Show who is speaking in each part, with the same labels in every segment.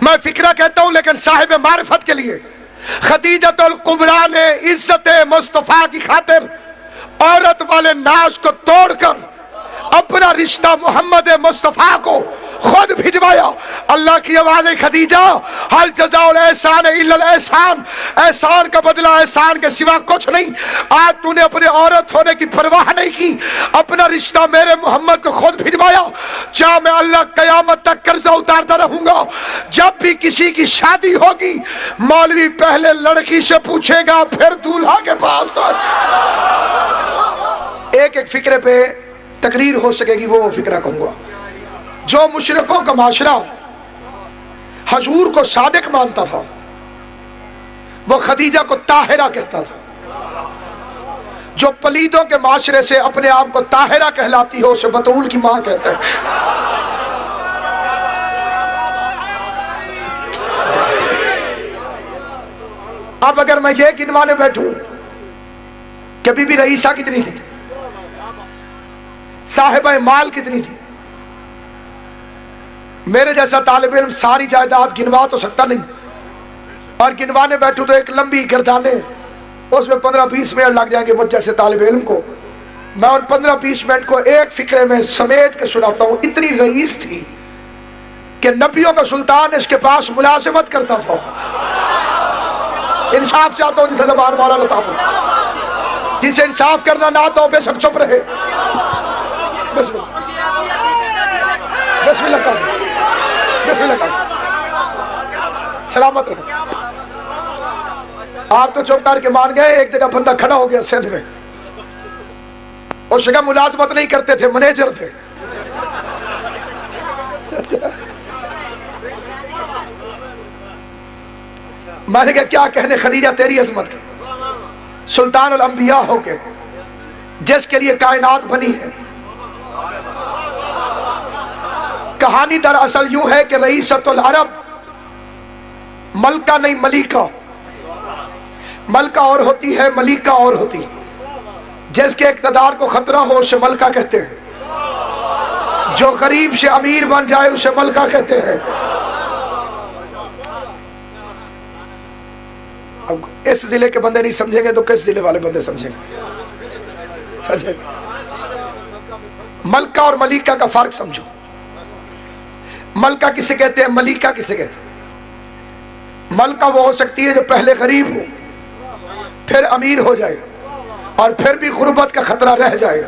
Speaker 1: मैं फिक्रा कहता हूं, लेकिन साहिब मारिफत के लिए खदीजतुल कुबरा ने इज्जत मुस्तफा की खातिर औरत वाले नाश को तोड़कर अपना रिश्ता मोहम्मद मुस्तफा को खुद भिजवाया। अल्लाह की आवाज़ है, खदीजा हल जज़ाउल एहसान इल्लल एहसान, एहसान का बदला एहसान के सिवा कुछ नहीं। आज तूने अपने औरत होने की परवाह नहीं की, अपना रिश्ता मेरे मोहम्मद को खुद भिजवाया। चाह मैं अल्लाह कयामत तक कर्जा उतारता रहूंगा। जब भी किसी की शादी होगी, मौलवी पहले लड़की से पूछेगा, फिर दूल्हा के पास। एक एक फिक्रे पे तकरीर हो सकेगी, वो फिक्रा कहूंगा। जो मुशरिकों का माशरा हजूर को सादिक मानता था, वो खदीजा को ताहिरा कहता था। जो पलीदों के माशरे से अपने आप को ताहिरा कहलाती हो, उसे बतूल की मां कहते हैं। अब अगर मैं ये गिनवाने बैठूं कि बीबी रईसा कितनी थी, साहिबा माल कितनी थी, मेरे जैसा तालिब इल्म सारी जायदाद गिनवा तो सकता नहीं, और गिनवाने बैठूं तो एक लंबी गिरदाने, उसमें 15-20 मिनट लग जाएंगे मुझ जैसे तालिब इल्म को। मैं उन 15-20 मिनट को एक फिक्रे में समेट के सुनाता हूं। इतनी रईस थी कि नबियों का सुल्तान इसके पास मुलाजिमत करता था। इंसाफ चाहता हूं जिसे ज़बान वाला लताफ़, जिसे इंसाफ करना ना तो बेशक चुप रहे। बिस्मिल्लाह कर, बिस्मिल्लाह कर, सलामत रहो। आप तो चुप करके मान गए। एक जगह बंदा खड़ा हो गया सिंध में, उस जगह मुलाजमत नहीं करते थे, मैनेजर थे। मैंने कहा क्या कहने खदीजा तेरी अजमत की, सुल्तान उल अंबिया होके जिसके लिए कायनात बनी है। कहानी दरअसल यूं है कि रईसतुल अरब, मलका नहीं मलिका, मलका और होती है, मलिका और होती है। जिसके इक़्तिदार को खतरा हो उसे मलका कहते हैं, जो गरीब से अमीर बन जाए उसे मलका कहते हैं। अब इस जिले के बंदे नहीं समझेंगे तो किस जिले वाले बंदे समझेंगे? मलका और मलिका का फर्क समझो। मलका किसे कहते हैं, मलिका किसे कहते हैं? मलका वो हो सकती है जो पहले गरीब हो, फिर अमीर हो जाए, और फिर भी गुर्बत का खतरा रह जाए।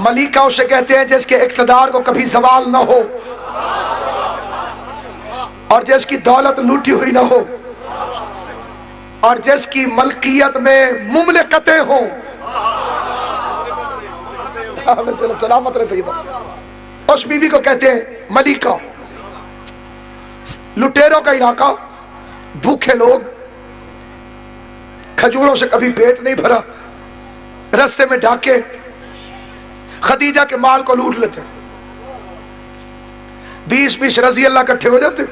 Speaker 1: मलिका उसे कहते हैं जिसके इक़्तिदार को कभी ज़वाल न हो, और जिसकी दौलत लूटी हुई न हो, और जिसकी मलकियत में मुमलिकतें हो। सलामत रहे सईदा। उस बीवी को कहते हैं मलिका। लुटेरों का इलाका, भूखे लोग, खजूरों से कभी पेट नहीं भरा, रास्ते में डाके खदीजा के माल को लूट लेते। 20-20 रजी अल्लाह इकट्ठे हो जाते।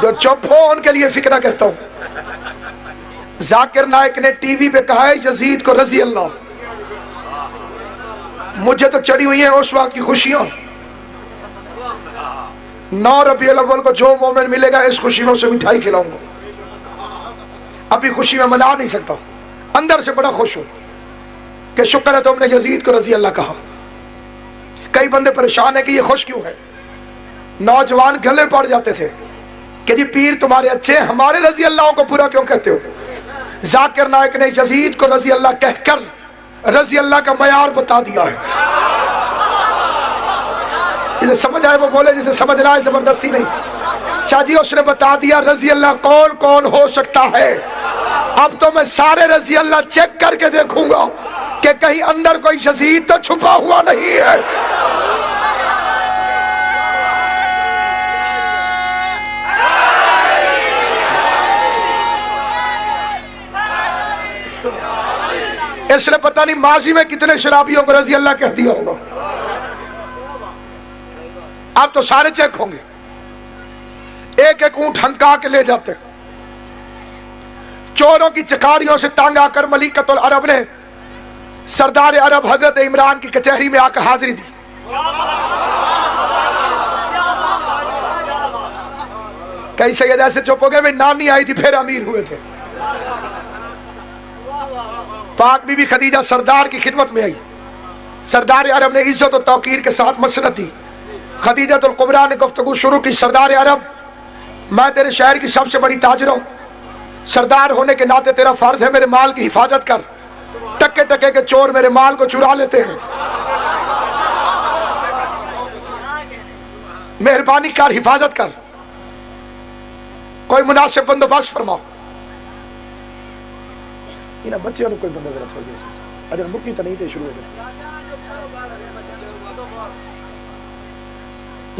Speaker 1: जो चुप हो उनके लिए फिक्रा कहता हूं। जाकिर नायक ने टीवी पे कहा है यजीद को रजी अल्लाह। मुझे तो चढ़ी हुई है उस वक्त की खुशियां। 9 रबीउल अव्वल को जो मोमिन मिलेगा इस खुशी में उसे मिठाई खिलाऊंगा। अभी खुशी में मना नहीं सकता, अंदर से बड़ा खुश हूं कि शुक्र है तुमने यजीद को रजी अल्लाह कहा। कई बंदे परेशान है कि ये खुश क्यों है। नौजवान गले पड़ जाते थे कि जी पीर तुम्हारे अच्छे, हमारे रजी अल्लाह को पूरा क्यों कहते हो। जाकिर नायक ने यजीद को रजी अल्लाह कहकर रजी अल्लाह का मयार बता दिया है। जिसे समझ आए वो बोले, जिसे समझ ना आए जबरदस्ती नहीं। शाजी उसने बता दिया रजी अल्लाह कौन कौन हो सकता है। अब तो मैं सारे रजी अल्लाह चेक करके देखूंगा कि कहीं अंदर कोई यजीद तो छुपा हुआ नहीं है। इसने पता नहीं माजी में कितने शराबियों को रजी अल्लाह कह दिया होगा। अब तो सारे चेक होंगे। एक एक ऊंट हंका के ले जाते, चोरों की चिकारियों से तंग आकर मलिकतुल अरब ने सरदार अरब हजरत इमरान की कचहरी में आकर हाजिरी दी। कई सैयद ऐसे चुप हो गए, वे नानी आई थी फिर अमीर हुए थे। पाक बीबी खदीजा सरदार की खिदमत में आई। सरदार अरब ने इज्जत और तौकीर के साथ मसरत दी। खदीजतुल कुबरा ने गुफ्तगू शुरू की, सरदार अरब, मैं तेरे शहर की सबसे बड़ी ताजर हूं, सरदार होने के नाते तेरा फर्ज है मेरे माल की हिफाजत कर। टके टके के चोर मेरे माल को चुरा लेते हैं, मेहरबानी कर, हिफाजत कर, कोई मुनासिब बंदोबस्त फरमाओ। इन बच्चों को कोई बंदा जरा छोड़ दिया, अजर मुक्की तो नहीं थे शुरू हो गए।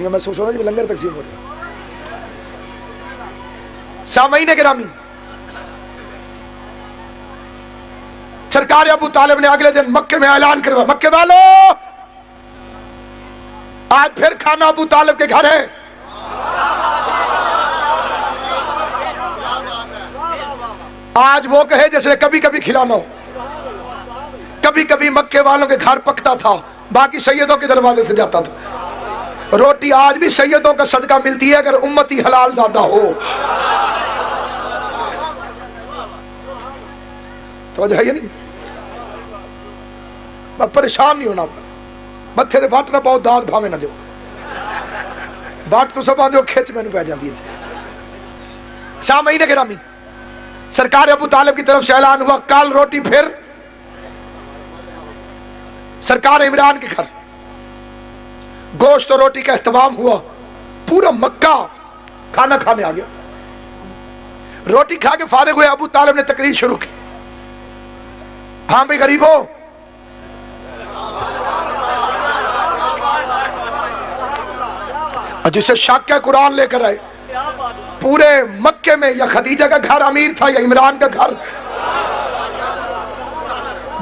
Speaker 1: महसूस होता है लंगर तकसीम हो रही। सामईन गिरामी, सरकार अबू तालिब ने अगले दिन मक्के में ऐलान करवा, मक्के वालों आज फिर खाना अबू तालिब के घर है। आज वो कहे जैसे कभी कभी खिलाना हो। कभी कभी मक्के वालों के घर पकता था, बाकी सैयदों के दरवाजे से जाता था। रोटी आज भी सैयदों का सदका मिलती है अगर उम्मती हलाल ज्यादा हो। तो है नहीं, परेशान नहीं होना, मत्थे से वट ना पाओ, दाद भावे ना दो, वट तो सब आदो खिच मैनू पै जाती है। सामईन गिरामी, सरकार अबू तालिब की तरफ से ऐलान हुआ, कल रोटी फिर सरकार इमरान के घर गोश्त और रोटी का एहतमाम हुआ। पूरा मक्का खाना खाने आ गया। रोटी खा के फारिग हुए, अबू तालिब ने तकरीर शुरू की, हाँ भाई गरीबों, जिसे शक है कुरान लेकर आए। पूरे मक्के में या खदीजा का घर अमीर था या इमरान का घर,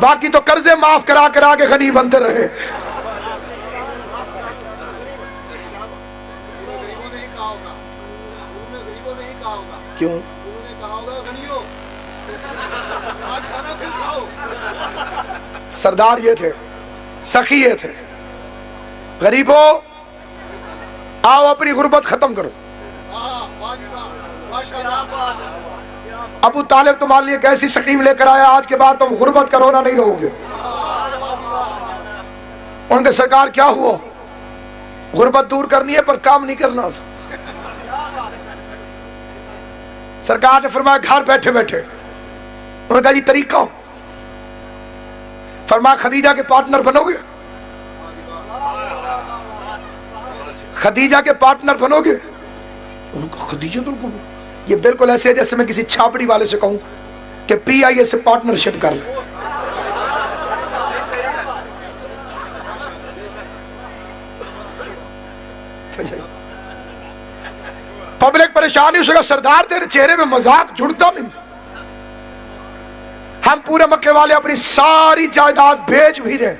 Speaker 1: बाकी तो कर्जे माफ करा करा के गनी बनते रहे। क्यों? सरदार ये थे, सखी ये थे, गरीबों आओ अपनी गुर्बत खत्म करो। अबू तालिब तुम्हारे लिए कैसी स्कीम लेकर आया, आज के बाद तुम गुर्बत करो ना, नहीं रहोगे। उनके सरकार क्या हुआ, गुर्बत दूर करनी है पर काम नहीं करना। सरकार ने फरमाया घर बैठे बैठे। उन्होंने कहा जी तरीका, फरमाया खदीजा के पार्टनर बनोगे, खदीजा के पार्टनर बनोगे। उनको खदीजा तो ये बिल्कुल ऐसे है जैसे मैं किसी छापड़ी वाले से कहूं कि PIA से पार्टनरशिप कर ले। पब्लिक परेशान नहीं हो, सरदार तेरे चेहरे में मजाक जुड़ता नहीं। हम पूरे मक्के वाले अपनी सारी जायदाद बेच भी दें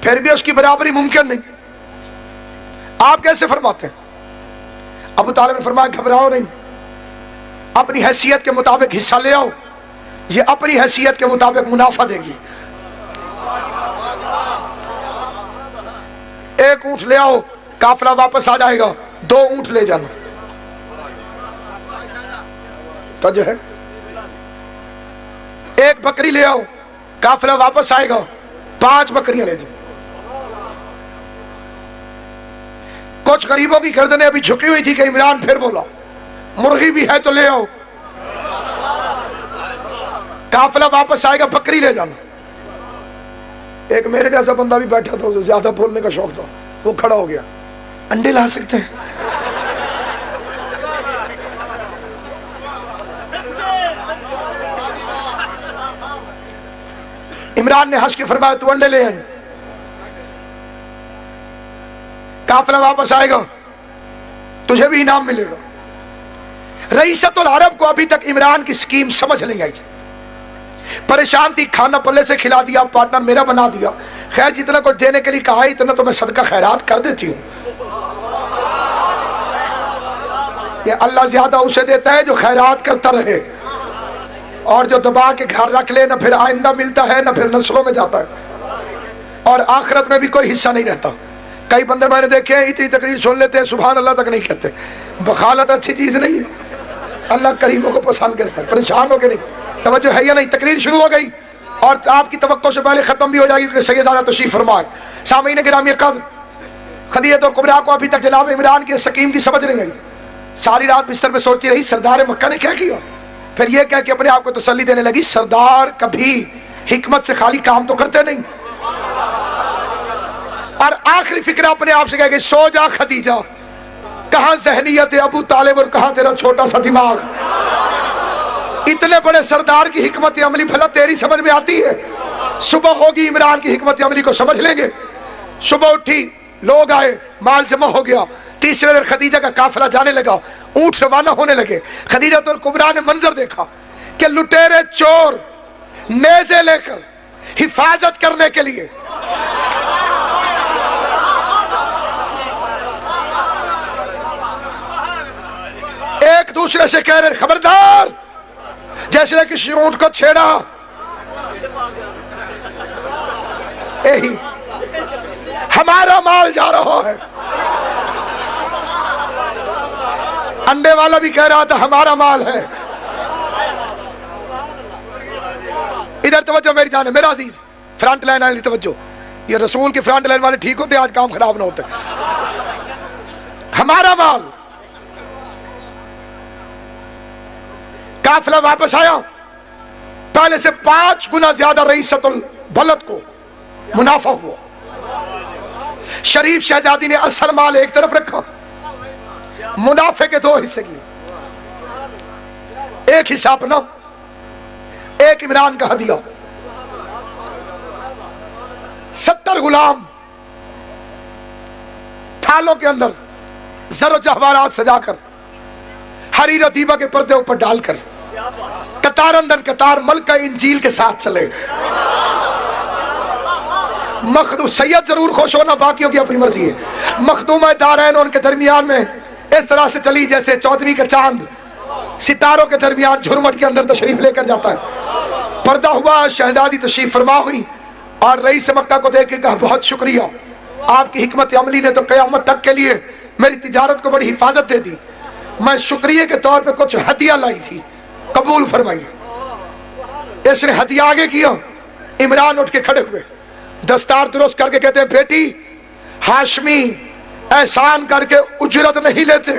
Speaker 1: फिर भी उसकी बराबरी मुमकिन नहीं। आप कैसे फरमाते हैं? अबू तालिब ने फरमाया घबराओ नहीं, अपनी हैसियत के मुताबिक हिस्सा ले आओ, ये अपनी हैसियत के मुताबिक मुनाफा देगी। एक ऊंट ले आओ, काफिला वापस आ जाएगा, 2 ऊंट ले जाना। तो जो है एक बकरी ले आओ, काफिला वापस आएगा, 5 बकरियां ले जाओ। कुछ गरीबों की गर्दनें अभी झुकी हुई थी कि इमरान फिर बोला मुर्गी भी है तो ले आओ, काफिला वापस आएगा, बकरी ले जाना। एक मेरे जैसा बंदा भी बैठा था, उसे ज्यादा बोलने का शौक था, वो खड़ा हो गया, अंडे ला सकते हैं? इमरान ने हंस के फरमाया तू अंडे ले आए, काफिला वापस आएगा, तुझे भी इनाम मिलेगा। रईसतुल अरब को अभी तक इमरान की स्कीम समझ नहीं आई, परेशान थी, खाना पल्ले से खिला दिया, पार्टनर मेरा बना दिया। खैर जितना कुछ देने के लिए कहा इतना तो मैं सदका खैरात कर देती हूँ। ये अल्लाह ज्यादा उसे देता है जो खैरात करता रहे। और जो दबा के घर रख ले, ना फिर आइंदा मिलता है ना फिर नस्लों में जाता है, और आखिरत में भी कोई हिस्सा नहीं रहता। कई बंदे मैंने देखे हैं इतनी तकरीर सुन लेते हैं, सुभान अल्लाह तक नहीं कहते। बखालत अच्छी चीज नहीं है, अल्लाह करीमों को पसंद करता है। परेशान हो के नहीं, तवज्जो है या नहीं? तकरीर शुरू हो गई और आपकी तवक्को से पहले खत्म भी हो जाएगी, क्योंकि सैयदाना तशरीफ फरमाए। सामीन गिरामी कद्र, खदीजतुल कुबरा को अभी तक जनाब इमरान की स्कीम की समझ नहीं आई। सारी रात बिस्तर पे सोचती रही सरदार मक्का ने क्या किया। फिर ये कह के अपने आप को तसल्ली देने लगी, सरदार कभी हिकमत से खाली काम तो करते नहीं। और आखिरी फिक्र अपने आप से कह गई, सो जा खदीजा, कहां जहनियत अबू तालिब और कहां तेरा छोटा सा दिमाग। इतने बड़े सरदार की हिकमत अमली भला तेरी समझ में आती है? सुबह होगी इमरान की हिकमत अमली को समझ लेंगे। सुबह उठी, लोग आए, माल जमा हो गया। तीसरे दिन खदीजा का काफिला जाने लगा, ऊंट रवाना होने लगे। खदीजतुल कुबरा ने मंजर देखा कि लुटेरे चोर नेज़े लेकर हिफाजत करने के लिए एक दूसरे से कह रहे, खबरदार, जैसे किसी ऊंट को छेड़ा। यही हमारा माल जा रहा है। अंडे वाला भी कह रहा था हमारा माल है। इधर तवज्जो मेरी जान है, मेरा अजीज, फ्रंट लाइन वाली तवज्जो। ये रसूल के फ्रंट लाइन वाले ठीक होते, आज काम खराब ना होते। हमारा माल। काफिला वापस आया, पहले से 5 गुना ज्यादा रईसतुल बलद को मुनाफा हुआ। शरीफ शहजादी ने असल माल एक तरफ रखा, मुनाफे के 2 हिस्से किए। एक हिस्सा अपना, एक इमरान का हदिया। 70 गुलाम थालों के अंदर जरो जवाहरात सजाकर हरी रतीबा के पर्दे ऊपर डालकर कतार अंदर कतार मलका इंजील के साथ चले। मखदूम सैयद जरूर खुश होना, बाकियों की अपनी मर्जी है। मखदूम दारैन उनके दरमियान में इस तरह से चली जैसे चौदहवीं का चांद सितारों के दरमियान झुरमट के अंदर तशरीफ लेकर जाता है। पर्दा हुआ, शहजादी तशरीफ फरमा हुई और रईस मक्का को देख के कहा, बहुत शुक्रिया, आपकी हिकमत अमली ने तो क़यामत तक के लिए मेरी तिजारत को बड़ी हिफाजत दे दी। मैं शुक्रिया के तौर पे कुछ हदिया लाई थी, कबूल फरमाइए। इसने हदिया आगे किया। इमरान उठ के खड़े हुए, दस्तार दुरुस्त करके कहते हैं, बेटी, हाशमी एहसान करके उजरत नहीं लेते।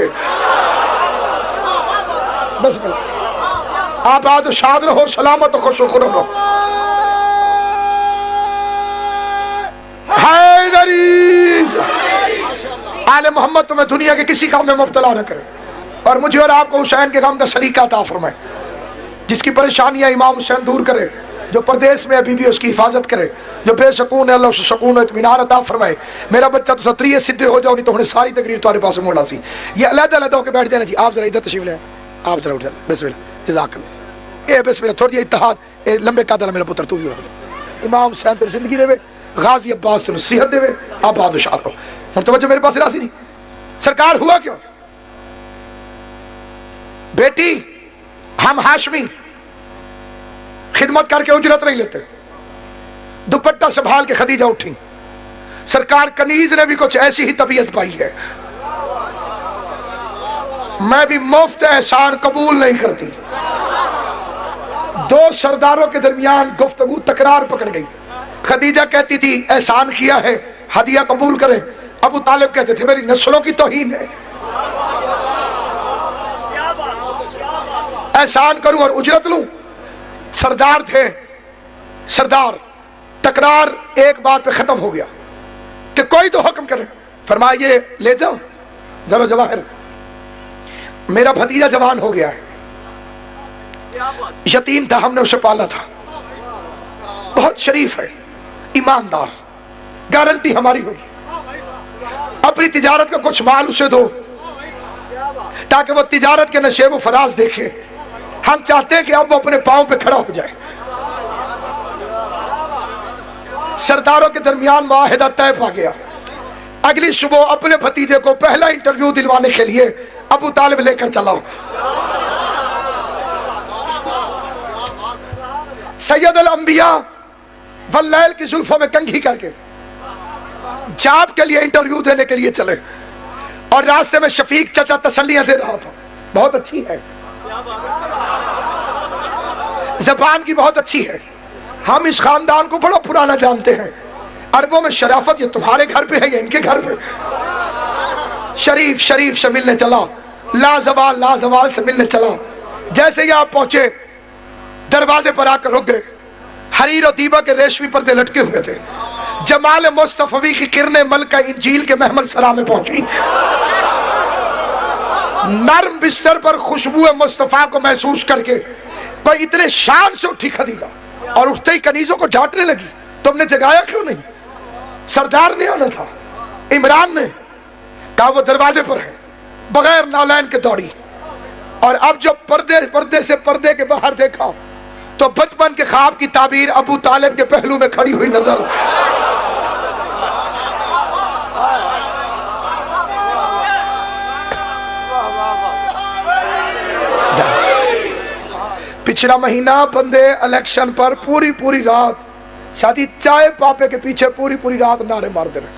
Speaker 1: बस आप आज शाद रहो, सलामत खुश रहो। आले मोहम्मद तुम्हें दुनिया के किसी काम में मुब्तला न करे, और मुझे और आपको हुसैन के काम का सलीका अता फरमाए। जिसकी परेशानियां इमाम हुसैन दूर करे, जो परदेश में अभी भी उसकी हिफाजत करे, जो बेसकून है अल्लाह उसे सुकून इत्मीनान अता फरमाए। मेरा बच्चा तो सत्रीय सिद्धे हो जाओ, नहीं तो उन्हें सारी तकरीर तुम्हारे पास मोड़ा सी। ये अलग-अलग होकर बैठ जाना जी। आप जरा इधर तशरीफ ले, आप जरा उठ जाए। बिस्मिल्लाह, जज़ाकल्लाह। ए बिस्मिल्लाह, थोड़ी इत्तेहाद, ए लंबे कादल मेरा पुत्र, तू भी हो। इमाम हुसैन तेरी जिंदगी देवे, गाजी अब्बास तेरी सेहत देवे, आप बादशाह रहो। हम तवज्जो मेरे पास रासी जी। सरकार हुआ क्यों? बेटी, हम हाशमी खिदमत करके उजरत नहीं लेते। दुपट्टा संभाल के खदीजा उठी। सरकार कनीज ने भी कुछ ऐसी ही तबीयत पाई है। मैं भी मुफ्त एहसान कबूल नहीं करती। 2 सरदारों के दरमियान गुफ्तगू तकरार पकड़ गई। खदीजा कहती थी एहसान किया है, हदिया कबूल करें। अबू तालिब कहते थे मेरी नस्लों की तौहीन है, एहसान करूं और उजरत लूं। सरदार थे, सरदार। तकरार एक बात पे खत्म हो गया कि कोई तो हुक्म करे। फरमाइए ले जाओ जरो जवाहर, मेरा भतीजा जवान हो गया है, यतीम था, हमने उसे पाला था, बहुत शरीफ है, ईमानदार, गारंटी हमारी होगी। अपनी तिजारत का कुछ माल उसे दो ताकि वो तिजारत के नशेब फराज देखे। हम चाहते हैं कि अब वो अपने पांव पे खड़ा हो जाए। सरदारों के दरमियान मुआहिदा तय पा गया। अगली सुबह अपने भतीजे को पहला इंटरव्यू दिलवाने के लिए अबू तालिब लेकर चलाओ। सैयदुल अंबिया वल्लैल की जुल्फों में कंघी करके जॉब के लिए इंटरव्यू देने के लिए चले, और रास्ते में शफीक चाचा तसल्लियां दे रहा था, बहुत अच्छी है, ज़बान की बहुत अच्छी है, हम इस खानदान को बड़ा पुराना जानते हैं, अरबों में शराफत ये तुम्हारे घर पे है या इनके घर पे। शरीफ शरीफ से मिलने चला, लाजवाल लाजवाल से मिलने चला। जैसे ही आप पहुंचे दरवाजे पर आकर रुक गए। हरीर और दीबा के रेशमी पर्दे लटके हुए थे। जमाल मुस्तफवी की किरणें मलका इंजील के महमल सरा में पहुंची। नर्म बिस्तर पर खुशबू मुस्तफा को महसूस करके कोई इतने शान से उठी खदीजा, और उठते ही कनीजों को डांटने लगी, तुमने जगाया क्यों नहीं? सरदार ने आना था, इमरान ने कहा वो दरवाजे पर है, बगैर नालैन के दौड़ी। और अब जब पर्दे से पर्दे के बाहर देखा तो बचपन के ख्वाब की ताबीर अबू तालिब के पहलू में खड़ी हुई नजर। पिछला महीना बंदे इलेक्शन पर पूरी पूरी रात शादी चाय पापे के पीछे पूरी पूरी रात नारे मारते रहे।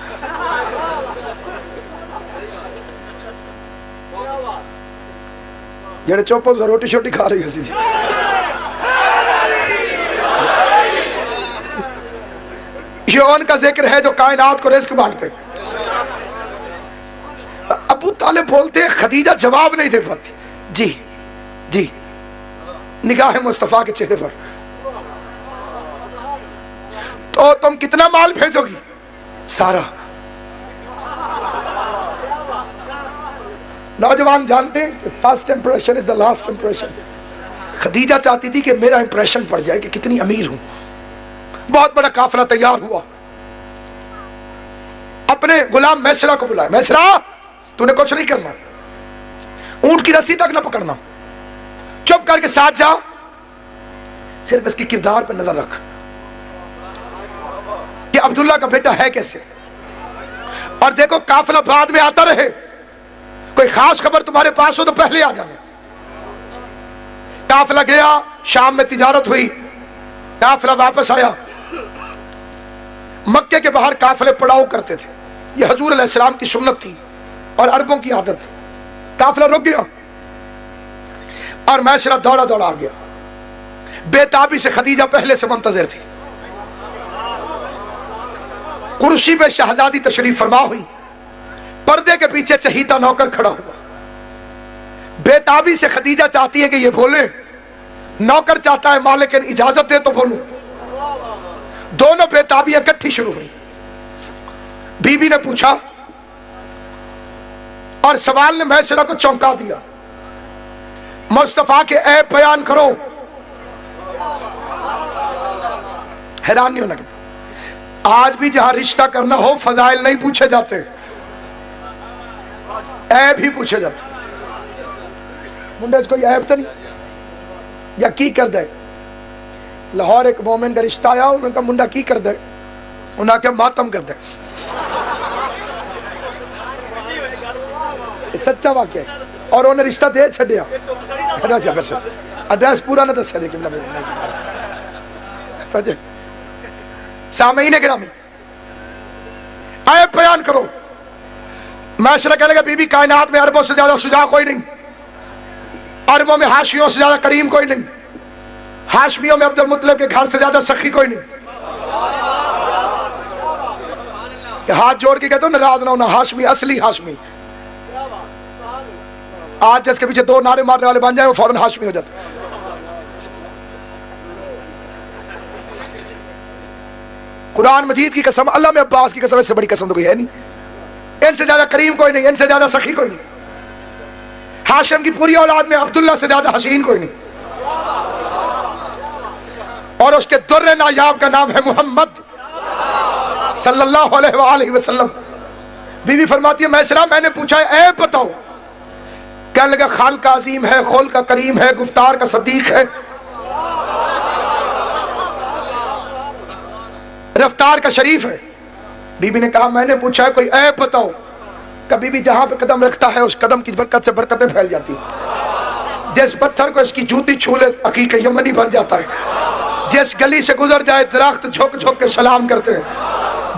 Speaker 1: जेड़े चुप हो रोटी शोटी खा रही है। ये उनका जिक्र है जो कायनात को रिस्क बांटते। अबू तालिब बोलते हैं, खदीजा जवाब नहीं दे पाती। जी जी, निगाह मुस्तफा के चेहरे पर। तो तुम कितना माल भेजोगी? सारा। नौजवान जानते हैं कि first impression is the last impression. Khadija चाहती थी कि मेरा इंप्रेशन पड़ जाए कि कितनी अमीर हूं। बहुत बड़ा काफिला तैयार हुआ, अपने गुलाम मैसरा को बुलाया। मैसरा, तूने कुछ नहीं करना, ऊंट की रस्सी तक ना पकड़ना, चुप करके साथ जा, सिर्फ इसके किरदार पर नजर रख कि अब्दुल्ला का बेटा है कैसे। और देखो काफिला बाद में आता रहे, कोई खास खबर तुम्हारे पास हो तो पहले आ जाना। काफिला गया, शाम में तिजारत हुई, काफिला वापस आया। मक्के के बाहर काफिले पड़ाव करते थे, यह हजूर अलैहिस्सलाम की सुन्नत थी और अरबों की आदत थी। काफिला रुक गया और मैसरा दौड़ा दौड़ा आ गया। बेताबी से खदीजा पहले से मुंतजिर थी। कुर्सी पे शहजादी तशरीफ फरमा हुई, पर्दे के पीछे चहीता नौकर खड़ा हुआ। बेताबी से खदीजा चाहती है कि ये बोले, नौकर चाहता है मालिक इजाजत दे तो बोलूं। दोनों बेताबियां इकट्ठी शुरू हुई। बीबी ने पूछा और सवाल ने मैसरा को चौंका दिया। मुस्तफा के ऐब बयान करो। हैरान नहीं होना। आज भी जहां रिश्ता करना हो फजाइल नहीं पूछे जाते, ऐब ही पूछे जाते। मुंडे कोई ऐब तो नहीं या की कर दे। लाहौर एक मोमिन का रिश्ता आया, उनका मुंडा की कर दे, उन्हें क्या मातम कर दे। सच्चा वाक्य है। और उन्हें रिश्ता दे छड़िया। एड्रेस पूरा ना दस सामईन गिरामी, ऐब बयान करो। मैसरा कह लगा, बीबी कायनात में अरबों से ज्यादा सुजा कोई नहीं, अरबों में हाशियों से ज्यादा करीम कोई नहीं, हाशमियों में अब्दुल मुत्तलिब के घर से ज्यादा सखी कोई नहीं। हाथ जोड़ के कहते हो नाराज ना होना, हाशमी असली हाशमी। आज जिसके पीछे दो नारे मारने वाले बन जाए वो फौरन हाशमी हो जाता। कुरान मजीद की कसम, अल्लाह में अब्बास की कसम, इससे बड़ी कसम तो कोई है नहीं। इनसे ज्यादा करीम कोई नहीं, इनसे ज्यादा सखी कोई नहीं। हाशिम की पूरी औलाद में अब्दुल्ला से ज्यादा हसीन कोई नहीं। और उसके दुर्रे नायाब का नाम है मोहम्मद सल्लल्लाहु अलैहि वसल्लम। बीवी फरमाती है, मैसरा मैंने पूछा है ऐब बताओ। कहने लगा, खाल का अजीम है, खोल का करीम है, गुफ्तार का सदीक है, रफ्तार का शरीफ है। बीबी ने कहा, मैंने पूछा है कोई ऐब बताओ। कभी भी जहां पे कदम रखता है उस कदम की बरकत से बरकतें फैल जाती है। जिस पत्थर को इसकी जूती छू ले हकीकत यमनी बन जाता है। जिस गली से गुजर जाए दरख्त झुक झुक के सलाम करते हैं,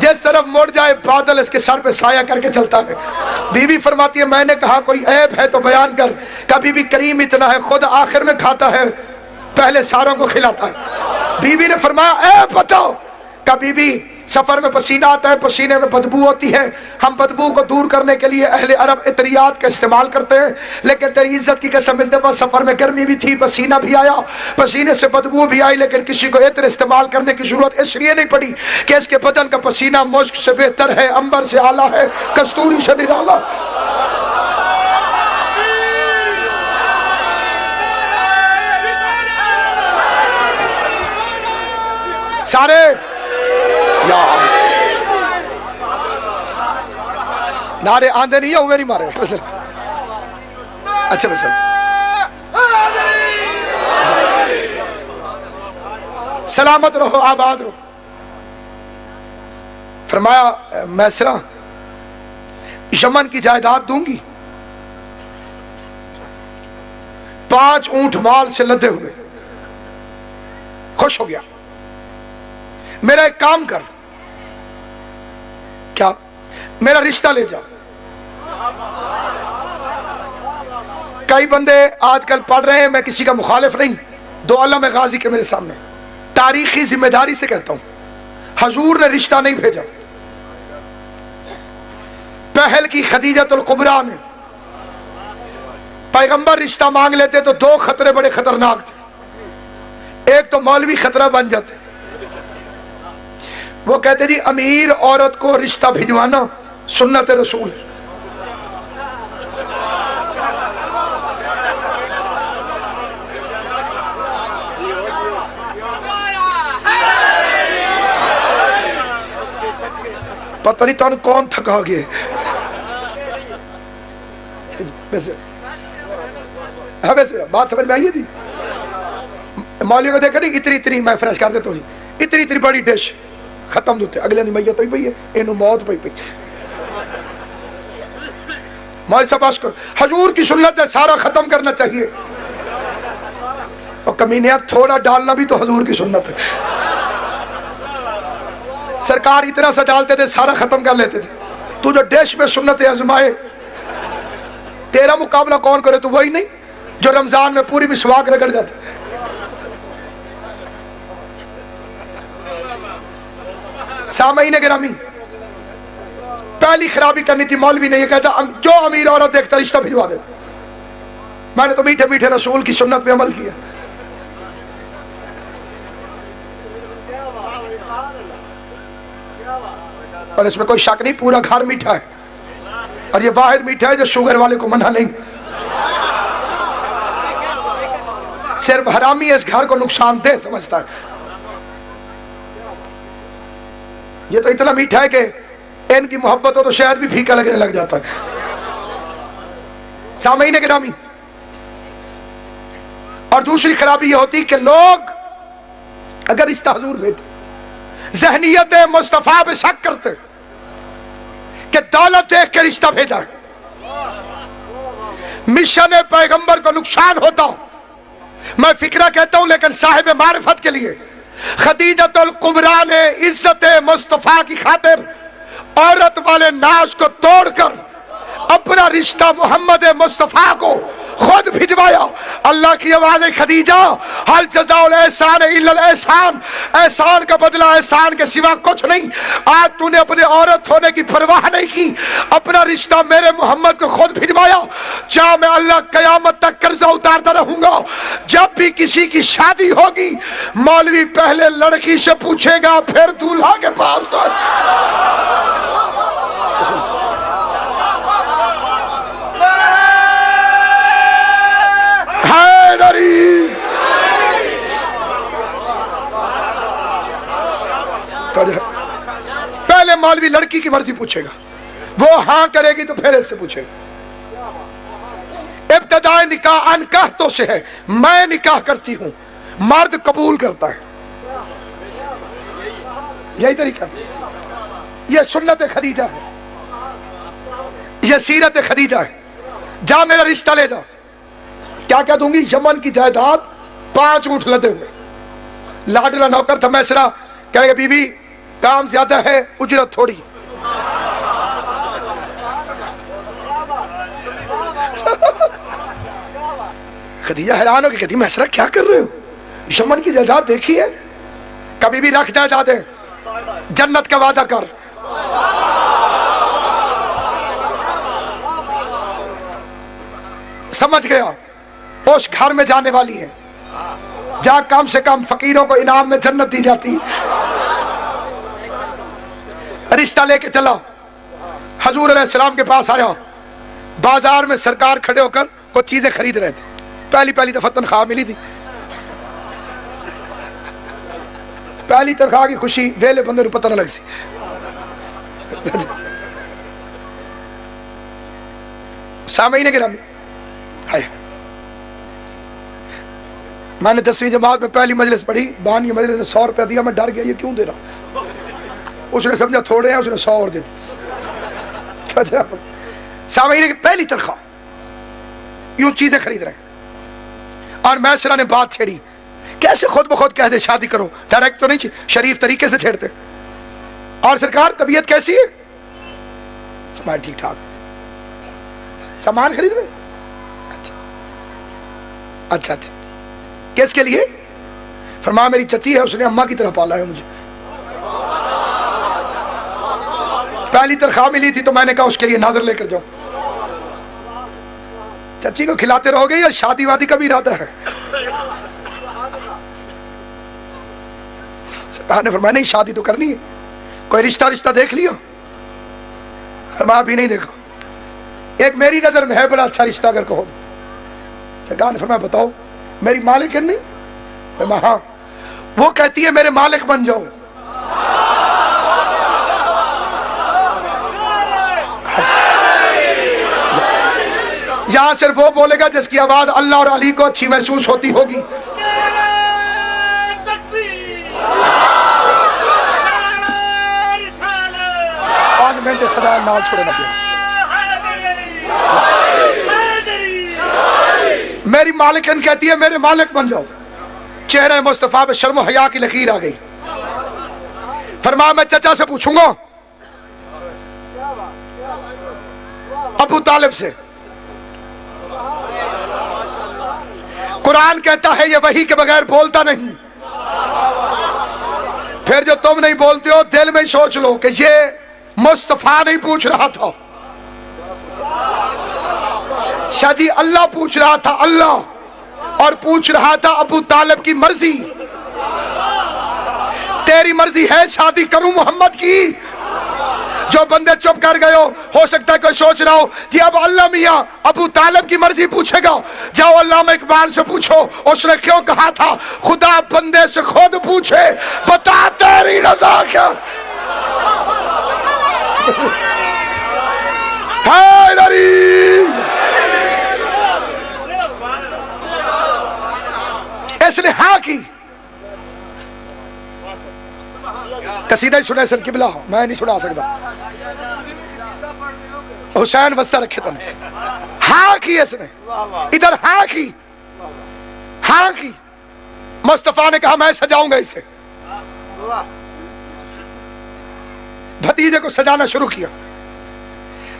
Speaker 1: जिस तरफ मुड़ जाए बादल इसके सर पे साया करके चलता है। बीवी फरमाती है मैंने कहा कोई ऐब है तो बयान कर। कभी भी करीम इतना है खुद आखिर में खाता है, पहले सारों को खिलाता है। बीवी ने फरमाया ऐब बताओ। कभी भी सफर में पसीना आता है, पसीने में बदबू होती है, हम बदबू को दूर करने के लिए अहले अरब इतरियात का इस्तेमाल करते हैं, लेकिन तेरी इज्जत की कसम इस दफा सफर में गर्मी भी थी, पसीना भी आया, पसीने से बदबू भी आई, लेकिन किसी को इत्र इस्तेमाल करने की जरूरत इसलिए नहीं पड़ी कि इसके बदन का पसीना मुश्क से बेहतर है, अंबर से आला है, कस्तूरी से निराला। सारे नारे आंधे नहीं है, हुए नहीं मारे। अच्छा बस सलामत रहो, आबाद रहो। फरमाया मैसरा यमन की जायदाद दूंगी, 5 ऊंट माल से लदे हुए। खुश हो गया। मेरा एक काम कर, क्या? मेरा रिश्ता ले जा। कई बंदे आजकल पढ़ रहे हैं, मैं किसी का मुखालिफ नहीं, दो आलम गाजी के मेरे सामने तारीखी जिम्मेदारी से कहता हूं, हजूर ने रिश्ता नहीं भेजा। पहल की खदीजतुल कुबरा ने, पैगंबर रिश्ता मांग लेते तो 2 खतरे बड़े खतरनाक थे। एक तो मौलवी खतरा बन जाते, वो कहते जी अमीर औरत को रिश्ता भिजवाना सुन्नत रसूल है। पता नहीं तुम कौन थका गया। वैसे वैसे बात समझ में आई है जी। मौलवी को देखा नहीं, इतनी इतनी मैं फ्रेश कर देता हूँ, इतनी इतनी बड़ी डिश खत्म होते, अगले दिन मैया तो ही पई है, इनू मौत पई पई। मौलवी साहब बस करो, हजूर की सुन्नत है, सारा खत्म करना चाहिए। और कमीने थोड़ा डालना भी तो हजूर की सुन्नत है। सरकार इतना सा डालते थे, सारा खत्म कर लेते थे। तू जो देश में सुन्नत आजमाए, तेरा मुकाबला कौन करे? तो वही नहीं जो रमजान में पूरी मिसवाक रगड़ जाता। सामईन गिरामी, पहली खराबी करनी थी मौलवी ने, ये कहता जो अमीर औरत देखता रिश्ता भिजवा देता। मैंने तो मीठे मीठे रसूल की सुन्नत पे अमल किया। और इसमें कोई शक नहीं, पूरा घर मीठा है, और ये वाहिद मीठा है जो शुगर वाले को मना नहीं। सिर्फ हरामी इस घर को नुकसानदेह समझता है। ये तो इतना मीठा है कि इनकी मोहब्बत हो तो शहद भी फीका लगने लग जाता है। सामईन गिरामी, और दूसरी खराबी ये होती कि लोग अगर रिश्ता हजूर भेजते, जहनीत मुस्तफा पे शक करते कि दौलत देख के रिश्ता भेजा है, मिशन पैगंबर को नुकसान होता। मैं फिक्रा कहता हूं, लेकिन साहिब मारिफत के लिए खदीजतुल कुबरा ने इज्जत मुस्तफा की खातिर औरत वाले नाश को तोड़कर अपना रिश्ता मोहम्मद मुस्तफा को खुद भिजवाया। अल्लाह की आवाज़ है, खदीजा हल जज़ाउल एहसान इल्लल एहसान, एहसान का बदला एहसान के सिवा कुछ नहीं। आज तूने अपने औरत होने की परवाह नहीं की, अपना रिश्ता मेरे मोहम्मद को खुद भिजवाया। चाहे मैं अल्लाह कयामत तक कर्जा उतारता रहूंगा। जब भी किसी की शादी होगी, मौलवी पहले लड़की से पूछेगा, फिर दूल्हा के पास। पहले मौलवी लड़की की मर्जी पूछेगा, वो हाँ करेगी तो फिर इससे पूछेगा। इब्तिदाए निकाह अनकाहतों से है, मैं निकाह करती हूं, मर्द कबूल करता है। यही तरीका, यह सुन्नत खदीजा है, यह सीरत खदीजा है। जा मेरा रिश्ता ले जा। क्या क्या दूंगी? यमन की जायदाद, 5 ऊंट लदे हुए, लाडला नौकर था मैसरा, कहेगा बीबी काम ज्यादा है उजरत थोड़ी। खदीजा हैरान हो गई, कहती मैसरा क्या कर रहे हो, यमन की जायदाद देखी है, कभी भी रख जायदादें, जन्नत का वादा कर। समझ गया उस घर में जाने वाली है जहां कम से कम फकीरों को इनाम में जन्नत दी जाती है। रिश्ता लेके चला, हजूर अलैहिस्सलाम के पास आया। बाजार में सरकार खड़े होकर कुछ चीजें खरीद रहे थे, पहली दफा तनख्वाह मिली थी। पहली तनख्वाह की खुशी वेले बंदे को पता न लग सी। सामईने गिरामी है, मैंने 10वीं जमात में पहली मजलिस पढ़ी, 12वीं मजलिस ने 100 रुपया दिया, मैं डर गया ये क्यों दे रहा। उसने समझा थोड़े हैं, उसने 100 और दे दिया। सामईने की पहली तनख्वाह, यूं चीजें खरीद रहे हैं और मैसरा ने बात छेड़ी, कैसे खुद ब खुद कह दे शादी करो, डायरेक्ट तो नहीं, शरीफ तरीके से छेड़ते। और सरकार तबीयत कैसी है, तुम्हारी ठीक ठाक, सामान खरीद रहे। अच्छा, किसके लिए? फरमाया मेरी चची है, उसने अम्मा की तरह पाला है मुझे। पहली तनख्वाह मिली थी तो मैंने कहा उसके लिए नादर लेकर जाओ। चची को खिलाते रहोगे या शादी वादी का भी इरादा है? सरकार ने फरमाया नहीं, शादी तो करनी है, कोई रिश्ता देख लिया? फरमाया अभी नहीं देखा, एक मेरी नजर में है बड़ा अच्छा रिश्ता अगर कहो। सरकार ने फरमाया बताओ, मेरी मालिक है? नहीं। फरमाया हाँ। वो कहती है मेरे मालिक बन जाओ। यहां सिर्फ वो बोलेगा जिसकी आवाज अल्लाह और अली को अच्छी महसूस होती होगी। सदा नाल छोड़े ना पिया। मेरी मालिकन कहती है मेरे मालिक बन जाओ। चेहरे मुस्तफा पे शर्म हया की लकीर आ गई। फरमाया मैं चचा से पूछूंगा, अबू तालिब से। कुरान कहता है ये वही के बगैर बोलता नहीं। फिर जो तुम नहीं बोलते हो दिल में सोच लो कि ये मुस्तफा नहीं पूछ रहा था, शादी अल्लाह पूछ रहा था, अल्लाह, और पूछ रहा था अबू तालिब की मर्जी। तेरी मर्जी है शादी करूं मोहम्मद की? जो बंदे चुप कर गए हो सकता है कोई सोच रहा हो जी अब अल्लाह मियां अबू तालिब की मर्जी पूछेगा। जाओ अल्लामा इकबाल से पूछो उसने क्यों कहा था खुदा बंदे से खुद पूछे, बता तेरी रजा क्या। इसने हाँ की। कसीदा ही सुना सन किबला, मैं नहीं सुना सकता। हुसैन वस्ता रखे तो हाँ की इसने, इधर हाँ की, हाँ की। मुस्तफा ने कहा मैं सजाऊंगा इसे। भतीजे को सजाना शुरू किया।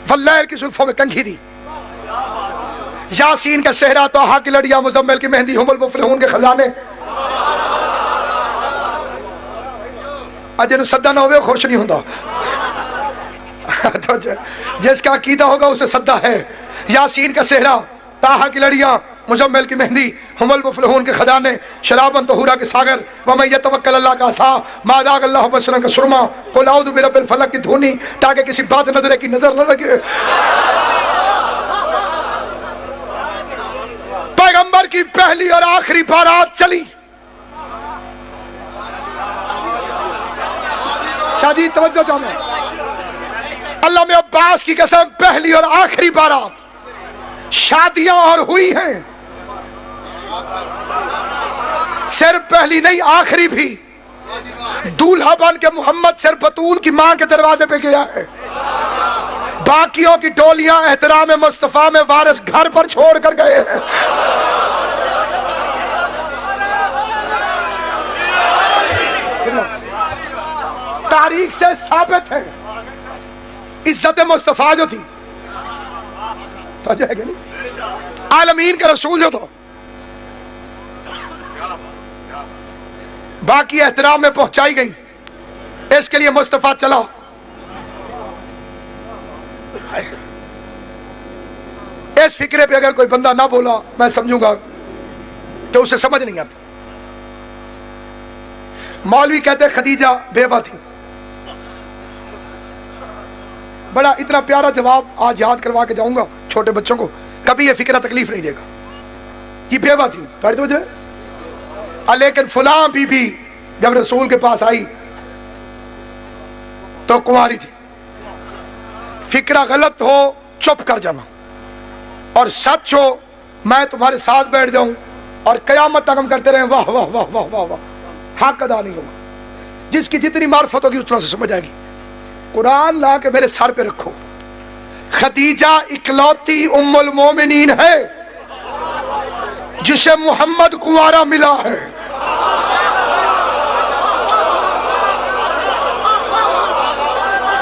Speaker 1: वल्लैल की जुल्फों में कंघी दी, यासीन का सेहरा, तोहा की लड़ियां, मुजम्मिल की मेहंदी, हुमुल मुफलिहून के खजाने। अज सद्दा ना हो खुश नहीं होता। तो जिसका अकीदा होगा उसे सद्दा है। यासीन का सेहरा, ताहा की लड़ियां, मुजम्मिल की मेहंदी, हुमुल मुफलिहून के खजाने, शराबन तहुरा के सागर, वमन यतवक्कल अल्लाह का आसा, मादाग अल्लाह बशरन का सुरमा, कुल औदु बिरब्बिल फलक की धुनी, ताकि किसी बात नजरे की नजर न लगे। पैगंबर की पहली और आखिरी बारात चली। शादी तवज्जो चाहूं, अल्लाह में अब्बास की कसम, पहली और आखिरी बारात। शादियां और हुई हैं, सिर्फ पहली नहीं आखिरी भी। दूल्हा बन के मोहम्मद सिर्फ बतूल की मां के दरवाजे पे गया है। बाकियों की टोलियां एहतराम मुस्तफा में वारिस घर पर छोड़ कर गए हैं। तारीख से साबित है। इज्जत मुस्तफा जो थी तो जो है कि नहीं, आलमीन का रसूल जो था, बाकी एहतराम में पहुंचाई गई। इसके लिए मुस्तफा चला। इस फिक्रे पे अगर कोई बंदा ना बोला, मैं समझूंगा तो उसे समझ नहीं आती। मौलवी कहते खदीजा बेवा थी। बड़ा इतना प्यारा जवाब आज याद करवा के जाऊंगा छोटे बच्चों को, कभी ये फिक्रा तकलीफ नहीं देगा कि बेवा थी। तो जो लेकिन फुला बीबी जब रसूल के पास आई तो कुंवारी थी। फिक्रा गलत हो चुप कर जाना, और सच हो मैं तुम्हारे साथ बैठ जाऊं और कयामत तक हम करते रहे वाह वाह वाह वाह वाह वाह। हक अदा नहीं होगा। जिसकी जितनी मार्फत होगी उतना से समझ आएगी। कुरान ला के मेरे सर पे रखो। खदीजा इकलौती उम्मुल मोमिनीन है जिसे मोहम्मद कुंवारा मिला है।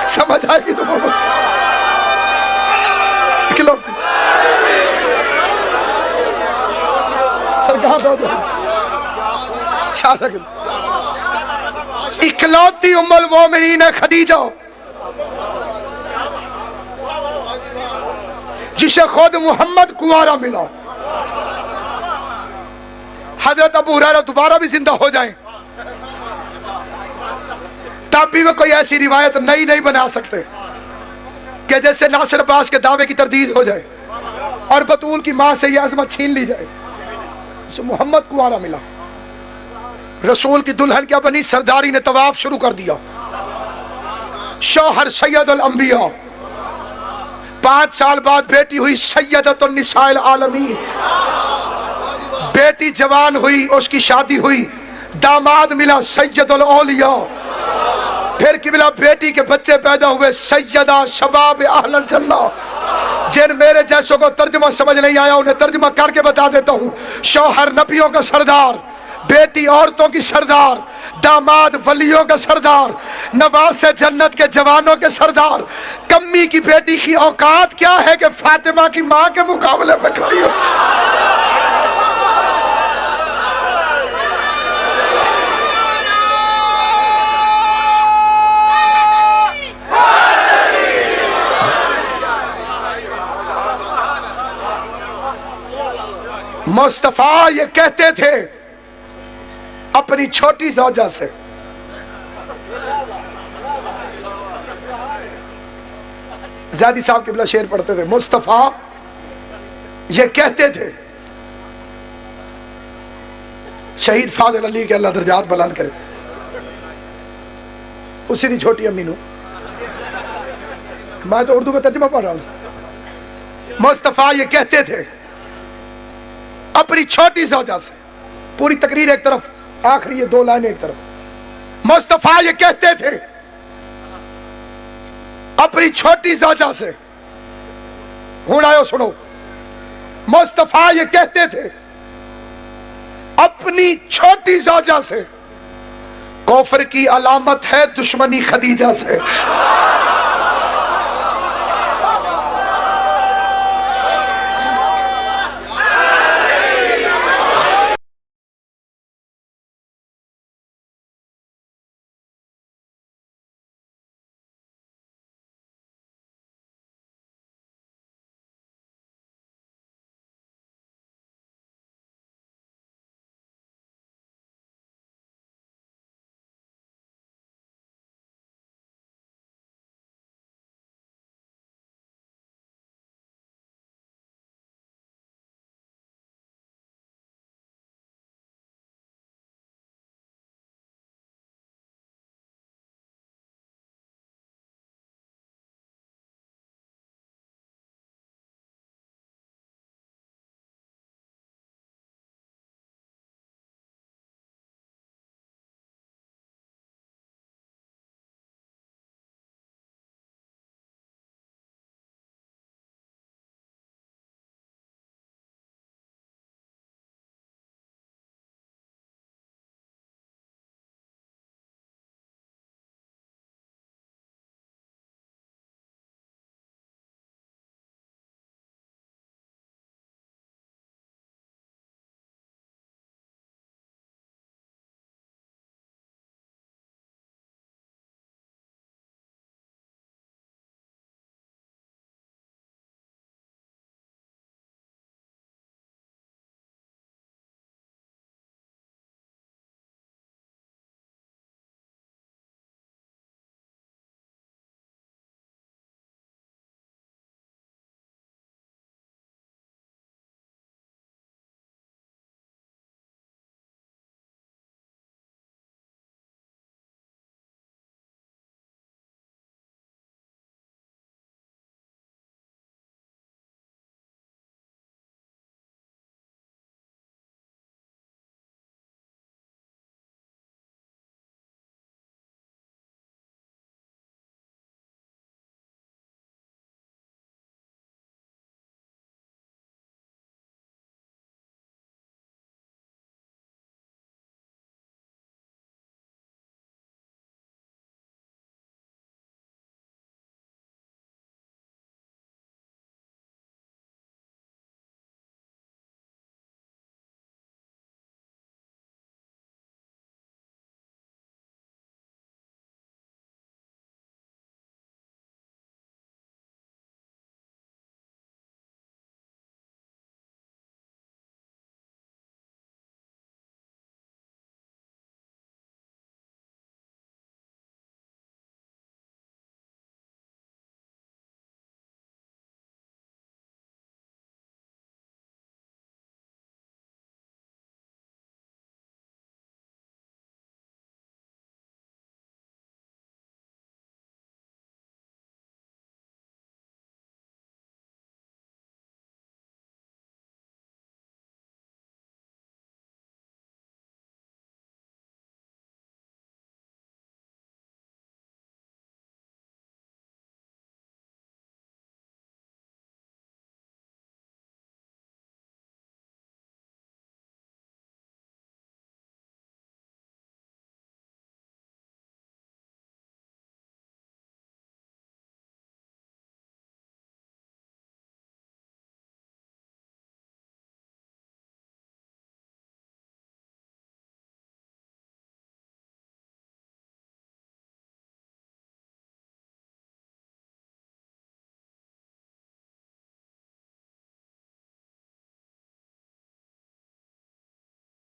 Speaker 1: समझ आएगी तुम्हें? इकलौती सरकार दो शासक इकलौती उम्मुल मोमिनीन है खदीजा, जिसे खुद मोहम्मद कुंवारा मिला। हजरत अबू हुरैरा दोबारा भी जिंदा हो जाएं तब भी वे कोई ऐसी रिवायत नई नहीं बना सकते कि जैसे नासिर अब्बास के दावे की तरदीद हो जाए और बतूल की मां से यह अजमत छीन ली जाए। जिसे मोहम्मद कुंवारा मिला। रसूल की दुल्हन क्या बनी? सरदारी ने तवाफ शुरू कर दिया। शौहर सैयदुल अंबिया। 5 साल बाद बेटी हुई सैयदतुन निसाइल आलमीन। बेटी जवान हुई, उसकी शादी हुई, दामाद मिला सैयदुल औलिया। फिर किबला बेटी के बच्चे पैदा हुए सैयदा शबाब अहलल जन्ना। जिन मेरे जैसों को तर्जुमा समझ नहीं आया उन्हें तर्जुमा करके बता देता हूँ। शौहर नबियों का सरदार, बेटी औरतों की सरदार, दामाद वलियों का सरदार, नवासे जन्नत के जवानों के सरदार। कम्मी की बेटी की औकात क्या है कि फातिमा की मां के मुकाबले पे खड़ी हो। मुस्तफा ये कहते थे अपनी छोटी ज़ौजा से, ज़ादी साहब के बिला शेर पढ़ते थे। मुस्तफा ये कहते थे, शहीद फाजिल अली के अल्लाह दर्जात बुलंद करे, उसी की छोटी अम्मी नू। मैं तो उर्दू में तर्जुमा पढ़ रहा हूं। मुस्तफा ये कहते थे अपनी छोटी ज़ौजा से, पूरी तकरीर एक तरफ, आखिरी ये 2 लाइनें एक तरफ। मुस्तफा ये कहते थे अपनी छोटी ज़ौजा से, हुण आयो सुनो। मुस्तफा ये कहते थे अपनी छोटी ज़ौजा से, कौफर की अलामत है दुश्मनी खदीजा से।